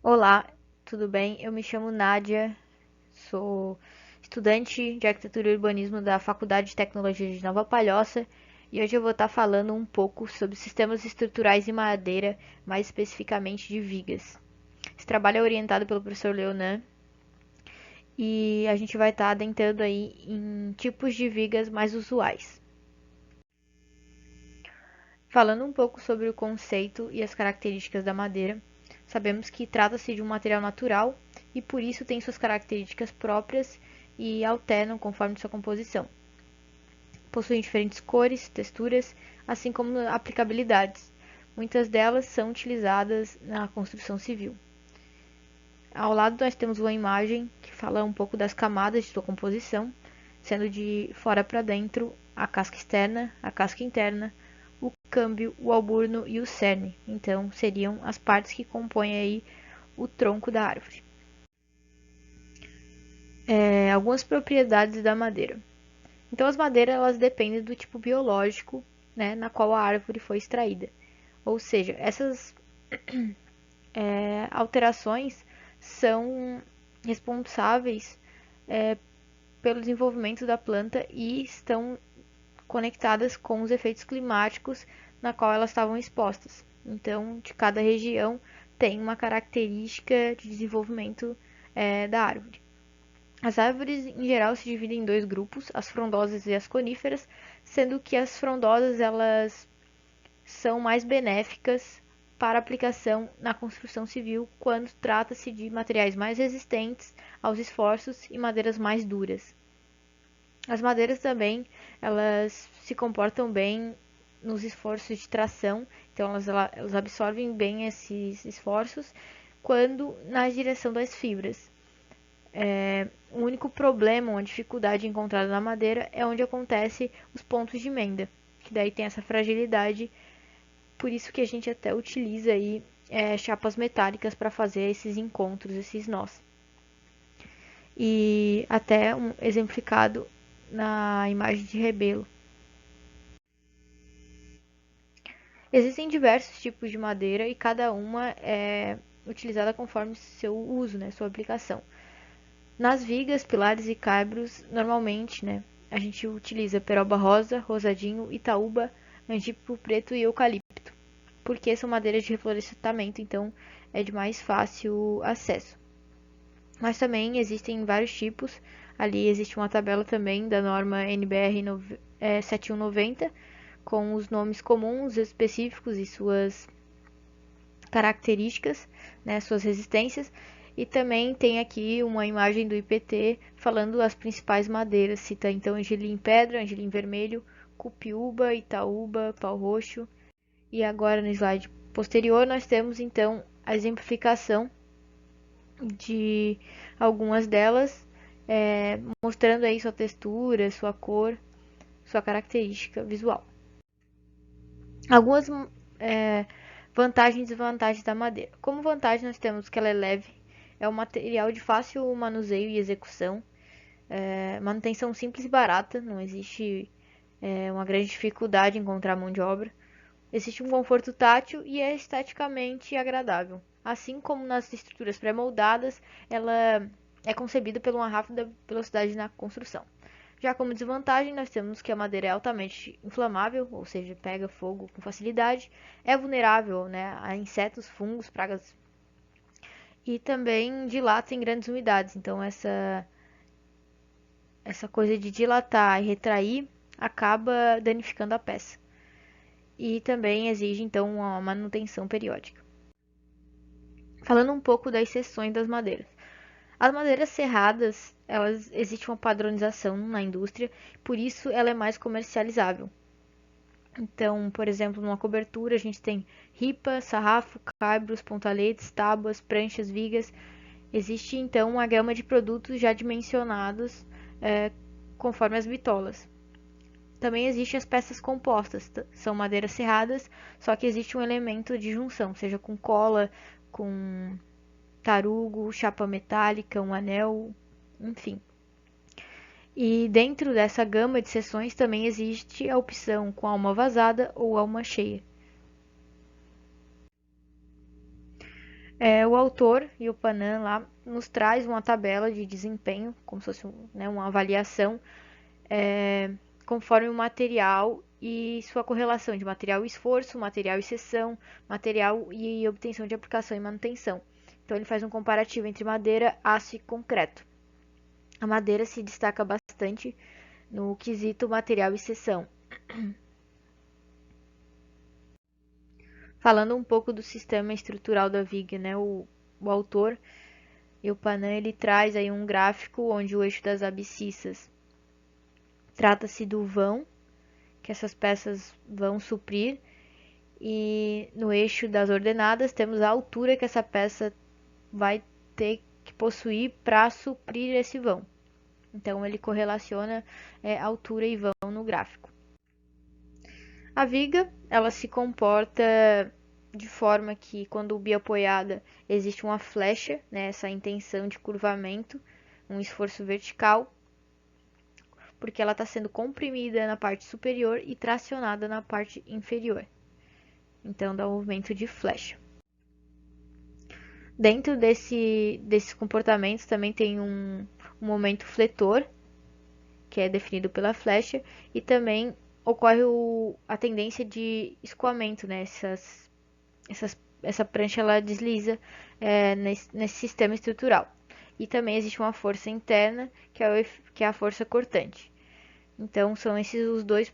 Olá, tudo bem? Eu me chamo Nádia, sou estudante de Arquitetura e Urbanismo da Faculdade de Tecnologia de Nova Palhoça e hoje eu vou estar falando um pouco sobre sistemas estruturais de madeira, mais especificamente de vigas. Esse trabalho é orientado pelo professor Leonan e a gente vai estar adentrando aí em tipos de vigas mais usuais. Falando um pouco sobre o conceito e as características da madeira, sabemos que trata-se de um material natural e por isso tem suas características próprias e alternam conforme sua composição. Possuem diferentes cores, texturas, assim como aplicabilidades. Muitas delas são utilizadas na construção civil. Ao lado nós temos uma imagem que fala um pouco das camadas de sua composição, sendo de fora para dentro a casca externa, a casca interna, o câmbio, o alburno e o cerne. Então, seriam as partes que compõem aí o tronco da árvore. Algumas propriedades da madeira. Então, as madeiras elas dependem do tipo biológico, né, na qual a árvore foi extraída. Ou seja, essas alterações são responsáveis pelo desenvolvimento da planta e estão conectadas com os efeitos climáticos na qual elas estavam expostas. Então, de cada região tem uma característica de desenvolvimento da árvore. As árvores, em geral, se dividem em dois grupos, as frondosas e as coníferas, sendo que as frondosas elas são mais benéficas para aplicação na construção civil quando trata-se de materiais mais resistentes aos esforços e madeiras mais duras. As madeiras também, elas se comportam bem nos esforços de tração, então elas absorvem bem esses esforços quando na direção das fibras. O único problema, uma dificuldade encontrada na madeira é onde acontece os pontos de emenda, que daí tem essa fragilidade, por isso que a gente até utiliza aí chapas metálicas para fazer esses encontros, esses nós. E até exemplificado na imagem de rebelo. Existem diversos tipos de madeira e cada uma é utilizada conforme seu uso, né, sua aplicação. Nas vigas, pilares e caibros, normalmente, né, a gente utiliza peroba rosa, rosadinho, itaúba, angico preto e eucalipto, porque são madeiras de reflorestamento, então é de mais fácil acesso. Mas também existem vários tipos. Ali existe uma tabela também da norma NBR 7190 com os nomes comuns, específicos e suas características, né, suas resistências. E também tem aqui uma imagem do IPT falando as principais madeiras. Cita então angelim pedra, angelim vermelho, cupiúba, itaúba, pau roxo. E agora no slide posterior nós temos então a exemplificação de algumas delas, mostrando aí sua textura, sua cor, sua característica visual. Algumas vantagens e desvantagens da madeira. Como vantagem, nós temos que ela é leve, é um material de fácil manuseio e execução, manutenção simples e barata, não existe uma grande dificuldade em encontrar mão de obra. Existe um conforto tátil e é esteticamente agradável. Assim como nas estruturas pré-moldadas, ela é concebida por uma rápida velocidade na construção. Já como desvantagem, nós temos que a madeira é altamente inflamável, ou seja, pega fogo com facilidade, é vulnerável, né, a insetos, fungos, pragas e também dilata em grandes umidades. Então essa coisa de dilatar e retrair acaba danificando a peça. E também exige então uma manutenção periódica. Falando um pouco das seções das madeiras. As madeiras serradas, elas existe uma padronização na indústria, por isso ela é mais comercializável. Então, por exemplo, numa cobertura a gente tem ripa, sarrafo, caibros, pontaletes, tábuas, pranchas, vigas. Existe então uma gama de produtos já dimensionados conforme as bitolas. Também existem as peças compostas, são madeiras serradas, só que existe um elemento de junção, seja com cola, com tarugo, chapa metálica, um anel, enfim. E dentro dessa gama de seções também existe a opção com alma vazada ou alma cheia. O autor, Yopanan, lá nos traz uma tabela de desempenho, como se fosse uma avaliação, conforme o material e sua correlação de material e esforço, material e seção, material e obtenção de aplicação e manutenção. Então ele faz um comparativo entre madeira, aço e concreto. A madeira se destaca bastante no quesito material e seção. Falando um pouco do sistema estrutural da viga, né? O autor, Yopanan, ele traz aí um gráfico onde o eixo das abscissas trata-se do vão, que essas peças vão suprir, e no eixo das ordenadas temos a altura que essa peça vai ter que possuir para suprir esse vão. Então ele correlaciona altura e vão no gráfico. A viga, ela se comporta de forma que quando biapoiada existe uma flecha, né, essa intenção de curvamento, um esforço vertical, porque ela está sendo comprimida na parte superior e tracionada na parte inferior. Então dá um movimento de flecha. Dentro desses comportamentos também tem um momento fletor, que é definido pela flecha, e também ocorre a tendência de escoamento, né? Essa prancha ela desliza nesse sistema estrutural. E também existe uma força interna, que é a força cortante. Então, são esses os dois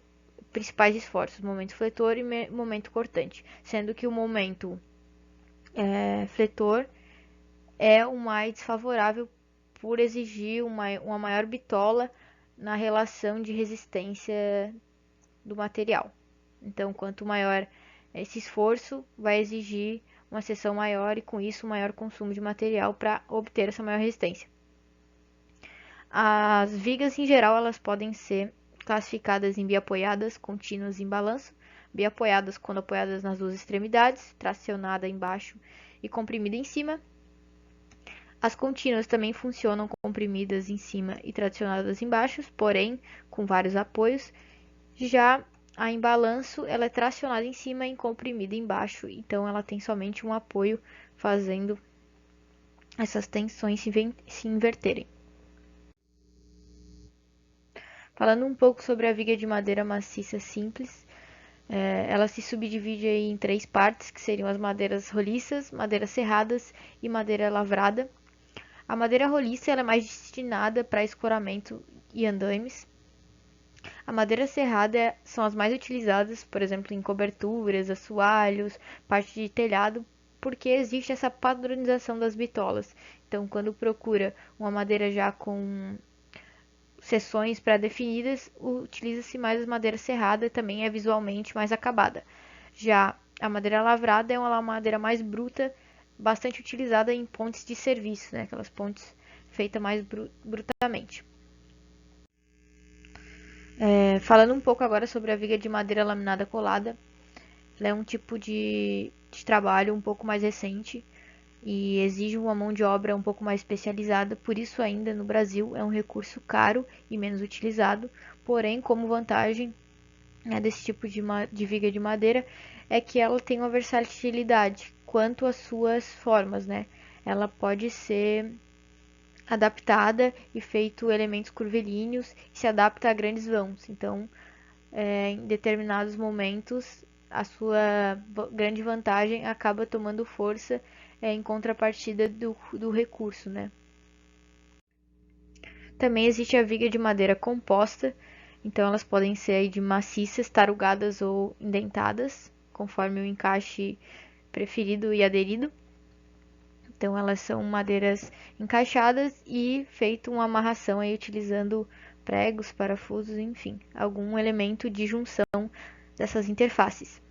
principais esforços, momento fletor e momento cortante. Sendo que o momento fletor é o mais desfavorável por exigir uma maior bitola na relação de resistência do material. Então, quanto maior esse esforço, vai exigir uma seção maior e, com isso, um maior consumo de material para obter essa maior resistência. As vigas, em geral, elas podem ser classificadas em biapoiadas, contínuas e em balanço. Biapoiadas quando apoiadas nas duas extremidades, tracionada embaixo e comprimida em cima. As contínuas também funcionam comprimidas em cima e tracionadas embaixo, porém com vários apoios. Já a em balanço, ela é tracionada em cima e comprimida embaixo, então ela tem somente um apoio, fazendo essas tensões se inverterem. Falando um pouco sobre a viga de madeira maciça simples, ela se subdivide em três partes, que seriam as madeiras roliças, madeiras serradas e madeira lavrada. A madeira roliça ela é mais destinada para escoramento e andaimes. A madeira serrada são as mais utilizadas, por exemplo, em coberturas, assoalhos, parte de telhado, porque existe essa padronização das bitolas. Então, quando procura uma madeira já com seções pré-definidas, utiliza-se mais a madeira serrada e também é visualmente mais acabada. Já a madeira lavrada é uma madeira mais bruta, bastante utilizada em pontes de serviço, né? Aquelas pontes feitas mais brutamente. Falando um pouco agora sobre a viga de madeira laminada colada, ela é um tipo de trabalho um pouco mais recente e exige uma mão de obra um pouco mais especializada, por isso ainda no Brasil é um recurso caro e menos utilizado, porém como vantagem desse tipo de viga de madeira é que ela tem uma versatilidade quanto às suas formas, né? Ela pode ser adaptada e feito elementos curvilíneos e se adapta a grandes vãos. Então, em determinados momentos, a sua grande vantagem acaba tomando força em contrapartida do recurso, né? Também existe a viga de madeira composta, então elas podem ser aí de maciças, tarugadas ou indentadas, conforme o encaixe preferido e aderido. Então elas são madeiras encaixadas e feito uma amarração aí utilizando pregos, parafusos, enfim, algum elemento de junção dessas interfaces.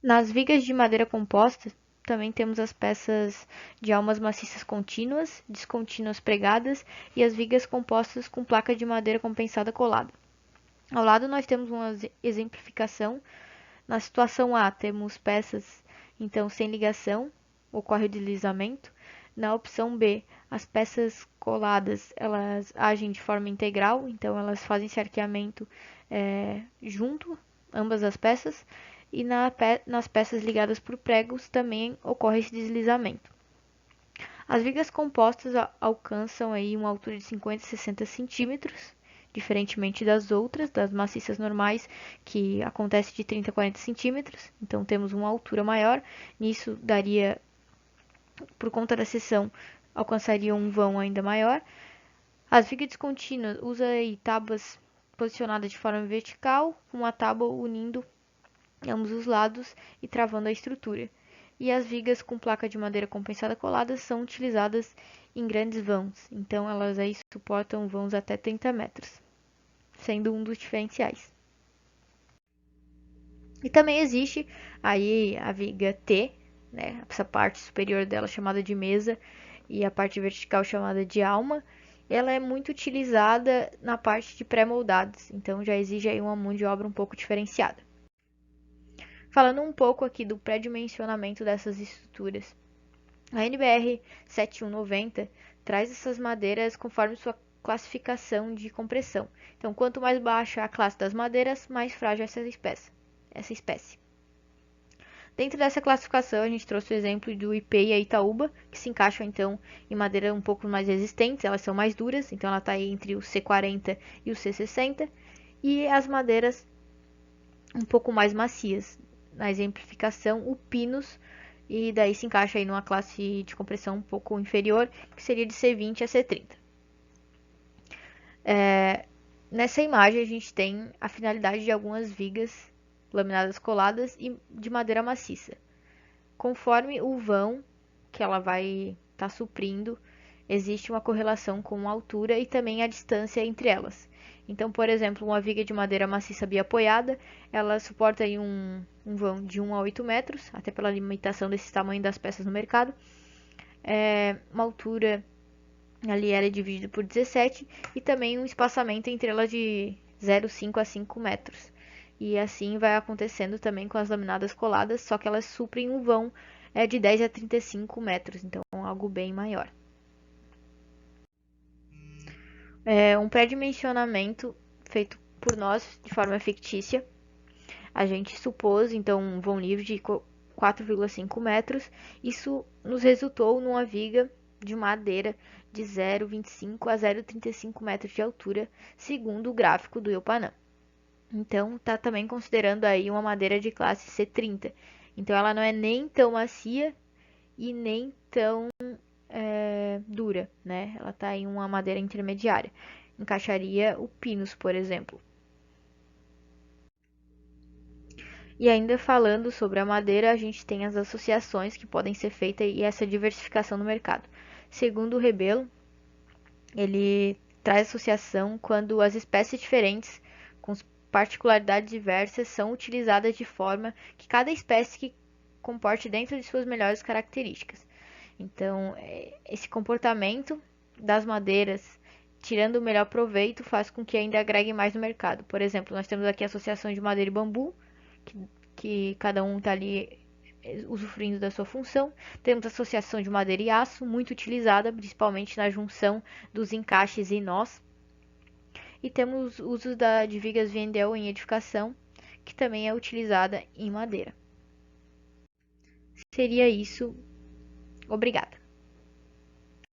Nas vigas de madeira composta, também temos as peças de almas maciças contínuas, descontínuas pregadas e as vigas compostas com placa de madeira compensada colada. Ao lado nós temos uma exemplificação. Na situação A temos peças então sem ligação, ocorre o deslizamento. Na opção B, as peças coladas elas agem de forma integral, então elas fazem esse arqueamento junto, ambas as peças. e nas peças ligadas por pregos também ocorre esse deslizamento. As vigas compostas alcançam aí uma altura de 50 a 60 centímetros, diferentemente das outras, das maciças normais, que acontece de 30 a 40 centímetros. Então temos uma altura maior. Nisso daria, por conta da seção, alcançaria um vão ainda maior. As vigas descontínuas usam aí tábuas posicionadas de forma vertical, com uma tábua unindo ambos os lados e travando a estrutura. E as vigas com placa de madeira compensada colada são utilizadas em grandes vãos, então elas aí suportam vãos até 30 metros, sendo um dos diferenciais. E também existe aí a viga T, né, essa parte superior dela chamada de mesa e a parte vertical chamada de alma. Ela é muito utilizada na parte de pré-moldados, então já exige aí uma mão de obra um pouco diferenciada. Falando um pouco aqui do pré-dimensionamento dessas estruturas. A NBR 7190 traz essas madeiras conforme sua classificação de compressão. Então, quanto mais baixa a classe das madeiras, mais frágil essa espécie. Dentro dessa classificação, a gente trouxe o exemplo do IP e a Itaúba, que se encaixam então em madeira um pouco mais resistentes, elas são mais duras, então ela está entre o C40 e o C60, e as madeiras um pouco mais macias. Na exemplificação, o Pinus, e daí se encaixa aí numa classe de compressão um pouco inferior, que seria de C20 a C30. Nessa imagem a gente tem a finalidade de algumas vigas laminadas coladas e de madeira maciça. Conforme o vão que ela vai estar suprindo, existe uma correlação com a altura e também a distância entre elas. Então, por exemplo, uma viga de madeira maciça biapoiada, ela suporta aí um vão de 1 a 8 metros, até pela limitação desse tamanho das peças no mercado. Uma altura ali ela é dividida por 17 e também um espaçamento entre elas de 0,5 a 5 metros. E assim vai acontecendo também com as laminadas coladas, só que elas suprem um vão de 10 a 35 metros, então algo bem maior. Um pré-dimensionamento feito por nós de forma fictícia. A gente supôs, então, um vão livre de 4,5 metros. Isso nos resultou numa viga de madeira de 0,25 a 0,35 metros de altura, segundo o gráfico do Eupanã. Então, tá também considerando aí uma madeira de classe C30. Então, ela não é nem tão macia e nem tão dura, né? Ela tá em uma madeira intermediária. Encaixaria o Pinus, por exemplo. E ainda falando sobre a madeira, a gente tem as associações que podem ser feitas e essa diversificação no mercado. Segundo o Rebelo, ele traz associação quando as espécies diferentes, com particularidades diversas, são utilizadas de forma que cada espécie que comporte dentro de suas melhores características. Então, esse comportamento das madeiras, tirando o melhor proveito, faz com que ainda agregue mais no mercado. Por exemplo, nós temos aqui a associação de madeira e bambu, que cada um está ali usufruindo da sua função. Temos a associação de madeira e aço, muito utilizada, principalmente na junção dos encaixes e nós. E temos o uso de vigas Wendel em edificação, que também é utilizada em madeira. Seria isso. Obrigada.